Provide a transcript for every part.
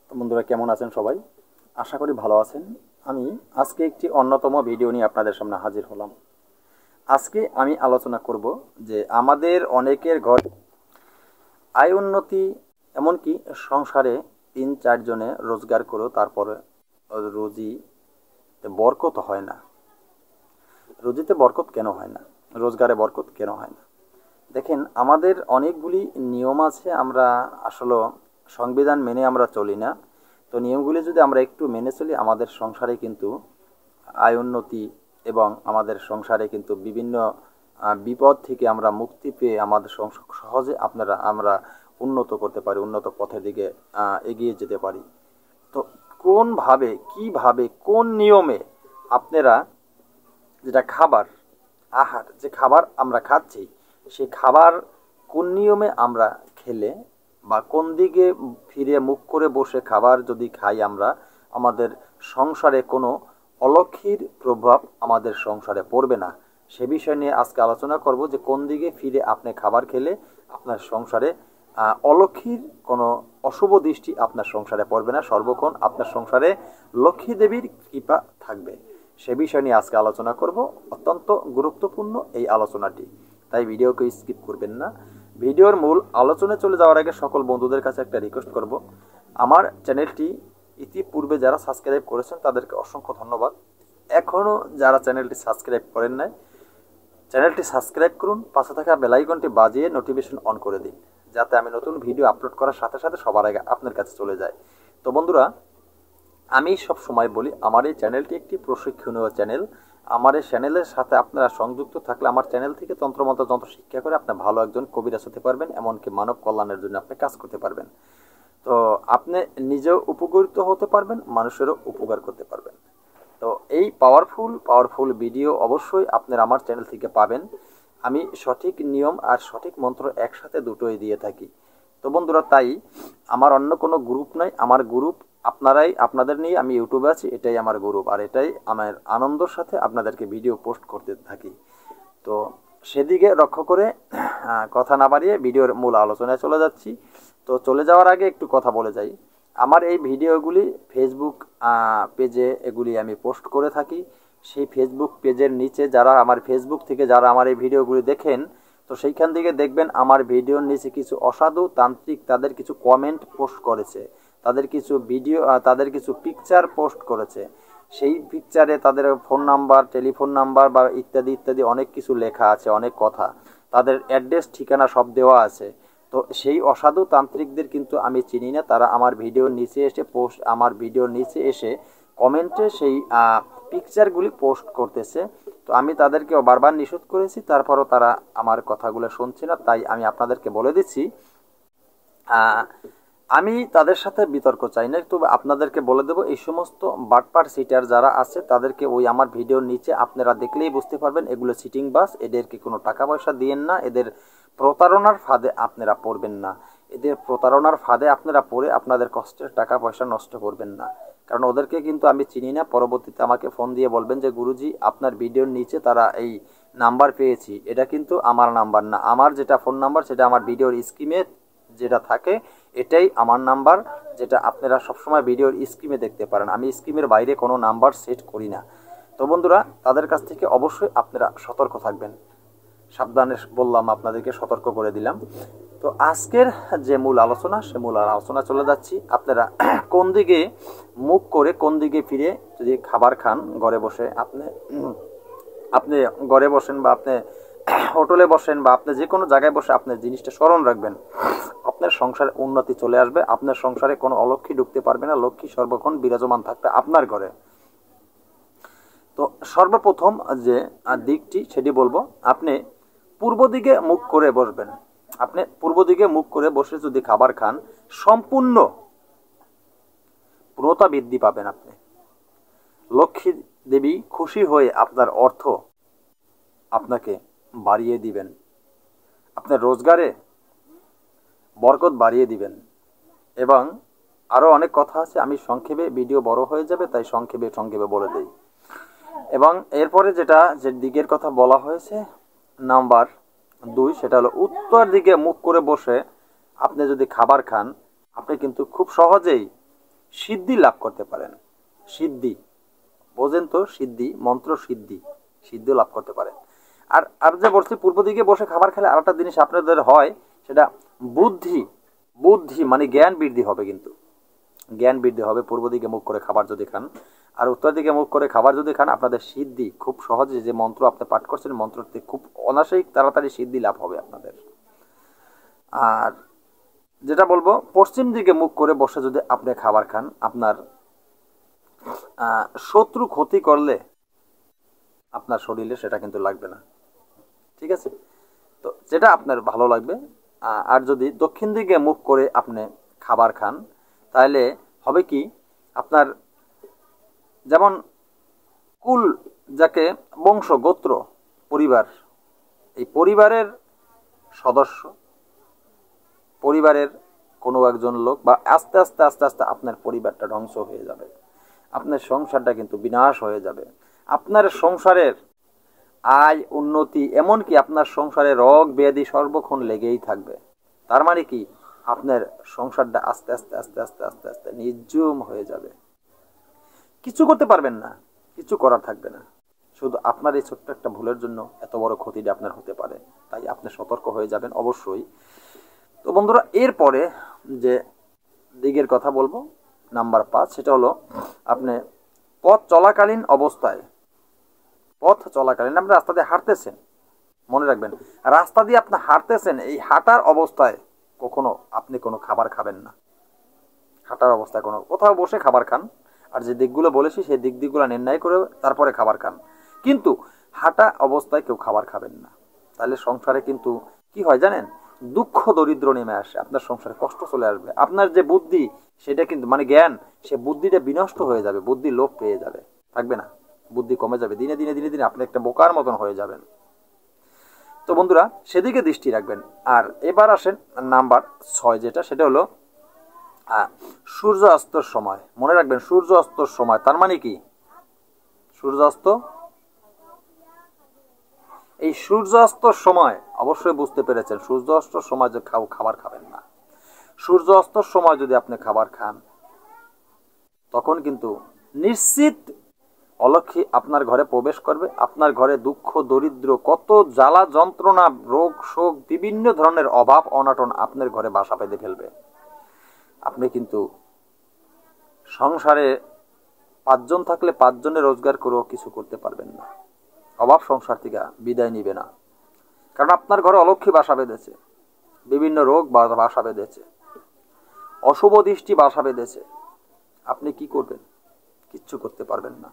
তো বন্ধুরা কেমন আছেন সবাই? আশা করি ভালো আছেন। আমি আজকে একটি অন্যতম ভিডিও নিয়ে আপনাদের সামনে হাজির হলাম। আজকে আমি আলোচনা করব যে আমাদের অনেকের ঘর আয় উন্নতি, এমনকি সংসারে ৩-৪ জনে রোজগার করেও তারপরে রুজিতে বরকত হয় না। রুজিতে বরকত কেন হয় না? রোজগারে বরকত কেন হয় না? দেখেন, আমাদের অনেকগুলি নিয়ম আছে, আমরা আসলে সংবিধান মেনে আমরা চলি না। তো নিয়মগুলি যদি আমরা একটু মেনে চলি, আমাদের সংসারে কিন্তু আয় উন্নতি এবং আমাদের সংসারে কিন্তু বিভিন্ন বিপদ থেকে আমরা মুক্তি পেয়ে আমাদের সহজে আমরা উন্নত করতে পারি, উন্নত পথের দিকে এগিয়ে যেতে পারি। তো কোনভাবে, কিভাবে, কোন নিয়মে আপনারা যেটা খাবার, আহার, যে খাবার আমরা খাচ্ছি, সেই খাবার কোন নিয়মে আমরা খেলে বা কোন দিকে ফিরে মুখ করে বসে খাবার যদি খাই আমরা, আমাদের সংসারে কোনো অলক্ষীর প্রভাব আমাদের সংসারে পড়বে না। সে বিষয় নিয়ে আজকে আলোচনা করব যে কোন দিকে ফিরে আপনি খাবার খেলে আপনার সংসারে অলক্ষীর কোনো অশুভ দৃষ্টি আপনার সংসারে পড়বে না, সর্বক্ষণ আপনার সংসারে লক্ষ্মী দেবীর কৃপা থাকবে। সে বিষয় নিয়ে আজকে আলোচনা করব। অত্যন্ত গুরুত্বপূর্ণ এই আলোচনাটি, তাই ভিডিওকে স্কিপ করবেন না। ভিডিওর মূল আলোচনায় চলে যাওয়ার আগে সকল বন্ধুদের কাছে একটা রিকোয়েস্ট করব, আমার চ্যানেলটি ইতিপূর্বে যারা সাবস্ক্রাইব করেছেন তাদেরকে অসংখ্য ধন্যবাদ। এখনও যারা চ্যানেলটি সাবস্ক্রাইব করেন নাই, চ্যানেলটি সাবস্ক্রাইব করুন, পাশে থাকা বেল আইকনটি বাজিয়ে নোটিফিকেশন অন করে দিন, যাতে আমি নতুন ভিডিও আপলোড করার সাথে সাথে সবার আগে আপনার কাছে চলে যায়। তো বন্ধুরা, আমি সব সময় বলি, আমার এই চ্যানেলটি একটি প্রশিক্ষণীয় চ্যানেল। আমার এই চ্যানেলের সাথে আপনারা সংযুক্ত থাকলে আমার চ্যানেল থেকে তন্ত্রমন্ত্র যন্ত্র শিক্ষা করে আপনি ভালো একজন কবিরাজ হতে পারবেন, এমনকি মানব কল্যাণের জন্য আপনি কাজ করতে পারবেন। তো আপনি নিজেও উপকৃত হতে পারবেন, মানুষেরও উপকার করতে পারবেন। তো এই পাওয়ারফুল ভিডিও অবশ্যই আপনারা আমার চ্যানেল থেকে পাবেন। আমি সঠিক নিয়ম আর সঠিক মন্ত্র একসাথে দুটোই দিয়ে থাকি। তো বন্ধুরা, তাই আমার অন্য কোনো গ্রুপ নাই, আমার গ্রুপ আপনারাই, আপনাদের নিয়ে আমি ইউটিউবে আছি, এটাই আমার গ্রুপ, আর এটাই আমার আনন্দের সাথে আপনাদেরকে ভিডিও পোস্ট করতে থাকি। তো সেদিকে লক্ষ্য করে কথা না বাড়িয়ে ভিডিওর মূল আলোচনায় চলে যাচ্ছি। তো চলে যাওয়ার আগে একটু কথা বলে যাই। আমার এই ভিডিওগুলি ফেসবুক পেজে এগুলি আমি পোস্ট করে থাকি। সেই ফেসবুক পেজের নিচে যারা আমার ফেসবুক থেকে যারা আমার এই ভিডিওগুলি দেখেন, তো সেইখান থেকে দেখবেন আমার ভিডিওর নিচে কিছু অসাধু তান্ত্রিক তাদের কিছু কমেন্ট পোস্ট করেছে, তাদের কিছু ভিডিও, তাদের কিছু পিকচার পোস্ট করেছে। সেই পিকচারে তাদের ফোন নাম্বার, টেলিফোন নাম্বার বা ইত্যাদি ইত্যাদি অনেক কিছু লেখা আছে, অনেক কথা, তাদের অ্যাড্রেস ঠিকানা সব দেওয়া আছে। তো সেই অসাধু তান্ত্রিকদের কিন্তু আমি চিনি না, তারা আমার ভিডিওর নিচে এসে আমার ভিডিওর নিচে এসে কমেন্টে সেই পিকচারগুলি পোস্ট করতেছে। তো আমি তাদেরকে বারবার নিষেধ করেছি, তারপরও তারা আমার কথাগুলো শুনছে না। তাই আমি আপনাদেরকে বলে দিচ্ছি, আমি তাদের সাথে বিতর্ক চাই না, তবে আপনাদেরকে বলে দেবো, এই সমস্ত বাটপার সিটার যারা আছে তাদেরকে ওই আমার ভিডিওর নিচে আপনারা দেখলেই বুঝতে পারবেন এগুলো সিটিং বাস। এদেরকে কোনো টাকা পয়সা দিয়েন না, এদের প্রতারণার ফাঁদে আপনারা পড়বেন না, এদের প্রতারণার ফাঁদে আপনারা পড়ে আপনাদের কষ্টের টাকা পয়সা নষ্ট করবেন না। কারণ ওদেরকে কিন্তু আমি চিনি না। পরবর্তীতে আমাকে ফোন দিয়ে বলবেন যে গুরুজি আপনার ভিডিওর নিচে তারা এই নাম্বার পেয়েছি, এটা কিন্তু আমার নাম্বার না, আমার যেটা ফোন নাম্বার সেটা আমার ভিডিওর স্ক্রিনে যেটা থাকে এটাই আমার নাম্বার, যেটা আপনারা সবসময় ভিডিওর স্ক্রিনে দেখতে পারেন। আমি স্ক্রিনের বাইরে কোনো নাম্বার সেট করি না। তো বন্ধুরা, তাদের কাছ থেকে অবশ্যই আপনারা সতর্ক থাকবেন। সাবধানে বললাম, আপনাদেরকে সতর্ক করে দিলাম। তো আজকের যে মূল আলোচনা, সে মূল আলোচনা চলে যাচ্ছি। আপনারা কোন দিকে মুখ করে কোন দিকে ফিরে যদি খাবার খান, ঘরে বসে আপনি ঘরে বসেন বা আপনি হোটেলে বসেন বা আপনি যে কোনো জায়গায় বসে আপনার জিনিসটা স্মরণ রাখবেন, আপনার সংসারে উন্নতি চলে আসবে, আপনার সংসারে কোনো অলক্ষী ঢুকতে পারবে না, লক্ষ্মী সর্বক্ষণ বিরাজমান থাকবে আপনার ঘরে। তো সর্বপ্রথম যে দিকটি সেটি বলবো, আপনি পূর্ব দিকে মুখ করে বসবেন। আপনি পূর্ব দিকে মুখ করে বসে যদি খাবার খান, সম্পূর্ণ পূর্ণতা বৃদ্ধি পাবেন আপনি। লক্ষ্মী দেবী খুশি হয়ে আপনার অর্থ আপনাকে বাড়িয়ে দিবেন, আপনার রোজগারে বরকত বাড়িয়ে দিবেন। এবং আরও অনেক কথা আছে, আমি সংক্ষেপে, ভিডিও বড় হয়ে যাবে তাই সংক্ষেপে বলে দিই। এবং এরপরে যে দিকের কথা বলা হয়েছে নাম্বার 2, সেটা হলো উত্তর দিকে মুখ করে বসে আপনি যদি খাবার খান, আপনি কিন্তু খুব সহজেই সিদ্ধি লাভ করতে পারেন। সিদ্ধি বোঝেন তো, সিদ্ধি মন্ত্র সিদ্ধি, সিদ্ধি লাভ করতে পারেন। আর আর যে বলছি পূর্ব দিকে বসে খাবার খেলে আরেকটা জিনিস আপনাদের হয়, সেটা বুদ্ধি, বুদ্ধি মানে জ্ঞান বৃদ্ধি হবে। কিন্তু জ্ঞান বৃদ্ধি হবে পূর্ব দিকে মুখ করে খাবার যদি খান। আর উত্তর দিকে মুখ করে খাবার যদি খান, আপনাদের সিদ্ধি খুব সহজে, যে মন্ত্র আপনি পাঠ করছেন মন্ত্রটি খুব অনায়াসেই তাড়াতাড়ি সিদ্ধি লাভ হবে আপনাদের। আর যেটা বলবো, পশ্চিম দিকে মুখ করে বসে যদি আপনি খাবার খান, আপনার শত্রু ক্ষতি করলে আপনার শরীরে সেটা কিন্তু লাগবে না, ঠিক আছে? তো যেটা আপনার ভালো লাগবে। আর যদি দক্ষিণ দিকে মুখ করে আপনি খাবার খান, তাহলে হবে কি, আপনার যেমন কুল, যাকে বংশ, গোত্র, পরিবার, এই পরিবারের সদস্য, পরিবারের কোনো একজন লোক, বা আস্তে আস্তে আস্তে আস্তে আপনার পরিবারটা ধ্বংস হয়ে যাবে, আপনার সংসারটা কিন্তু বিনাশ হয়ে যাবে। আপনার সংসারের আয় উন্নতি, এমনকি আপনার সংসারে রোগ ব্যাধি সর্বক্ষণ লেগেই থাকবে। তার মানে কি, আপনার সংসারটা আস্তে আস্তে আস্তে আস্তে আস্তে আস্তে নির্জুম হয়ে যাবে, কিছু করতে পারবেন না, কিছু করার থাকবে না। শুধু আপনার এই ছোট্ট একটা ভুলের জন্য এত বড় ক্ষতিটা আপনার হতে পারে, তাই আপনি সতর্ক হয়ে যাবেন অবশ্যই। তো বন্ধুরা, এরপরে যে দিকের কথা বলবো নাম্বার 5, সেটা হলো আপনি পথ চলাকালীন অবস্থায়, পথ চলাকালীন আপনি রাস্তা দিয়ে হাঁটতেছেন, মনে রাখবেন রাস্তা দিয়ে আপনি হাঁটতেছেন, এই হাঁটার অবস্থায় কখনো আপনি কোনো খাবার খাবেন না। হাঁটার অবস্থায় কোনো কোথাও বসে খাবার খান, আর যে দিকগুলো বলেছি সেই দিকগুলো নির্ণয় করে তারপরে খাবার খান, কিন্তু হাঁটা অবস্থায় কেউ খাবার খাবেন না। তাহলে সংসারে কিন্তু কি হয় জানেন, দুঃখ দরিদ্র নেমে আসে, আপনার সংসারে কষ্ট চলে আসবে। আপনার যে বুদ্ধি, সেটা কিন্তু মানে জ্ঞান, সে বুদ্ধিটা বিনষ্ট হয়ে যাবে, বুদ্ধি লোপ পেয়ে যাবে, থাকবে না, বুদ্ধি কমে যাবে, দিনে দিনে দিনে দিনে আপনি একটা বোকার মতন হয়ে যাবেন। তো বন্ধুরা, সেদিকে দৃষ্টি রাখবেন। আর এবার আসেন নাম্বার 6, যেটা সেটা হলো সূর্য অস্তর সময়। মনে রাখবেন সূর্য অস্তর সময়, তার মানে কি, সূর্য অস্ত, এই সূর্য অস্তর সময় অবশ্যই বুঝতে পেরেছেন, সূর্য অস্তর সময় যে খাবার খাবেন না। সূর্য অস্তর সময় যদি আপনি খাবার খান, তখন কিন্তু নিশ্চিত অলক্ষী আপনার ঘরে প্রবেশ করবে। আপনার ঘরে দুঃখ দরিদ্র, কত জ্বালা যন্ত্রণা, রোগ শোক, বিভিন্ন ধরনের অভাব অনাটন আপনার ঘরে বাসা বেঁধে ফেলবে। আপনি কিন্তু সংসারে 5 জন থাকলে 5 জনের রোজগার করেও কিছু করতে পারবেন না, অভাব সংসার থেকে বিদায় নিবে না, কারণ আপনার ঘরে অলক্ষী বাসা বেঁধেছে, বিভিন্ন রোগ বাসা বেঁধেছে, অশুভ দৃষ্টি বাসা বেঁধেছে। আপনি কি করবেন? কিচ্ছু করতে পারবেন না।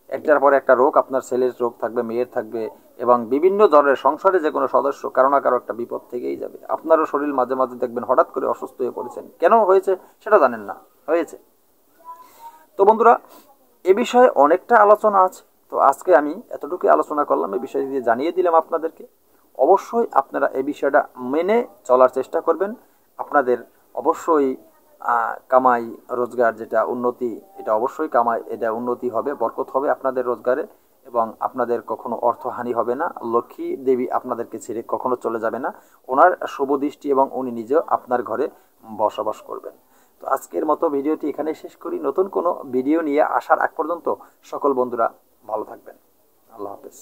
একটার পর একটা রোগ, আপনার ছেলের রোগ থাকবে, মেয়ের থাকবে, এবং বিভিন্ন ধরনের সংসারে যে কোনো সদস্য কারো না কারো একটা বিপদ থেকেই যাবে। আপনারও শরীর মাঝে মাঝে দেখবেন হঠাৎ করে অসুস্থ হয়ে পড়েছেন, কেন হয়েছে সেটা জানেন না, হয়েছে। তো বন্ধুরা, এ বিষয়ে অনেকটা আলোচনা আছে, তো আজকে আমি এতটুকুই আলোচনা করলাম, এই বিষয় দিয়ে জানিয়ে দিলাম আপনাদেরকে। অবশ্যই আপনারা এই বিষয়টা মেনে চলার চেষ্টা করবেন। আপনাদের অবশ্যই কামাই রোজগার যেটা উন্নতি, এটা অবশ্যই কামাই, এটা উন্নতি হবে, বরকত হবে আপনাদের রোজগারে, এবং আপনাদের কখনো অর্থহানি হবে না। লক্ষ্মী দেবী আপনাদেরকে ছেড়ে কখনো চলে যাবে না, ওনার শুভ দৃষ্টি, এবং উনি নিজেও আপনার ঘরে বসবাস করবেন। তো আজকের মতো ভিডিওটি এখানে শেষ করি। নতুন কোনো ভিডিও নিয়ে আসার আগ পর্যন্ত সকল বন্ধুরা ভালো থাকবেন। আল্লাহ হাফেজ।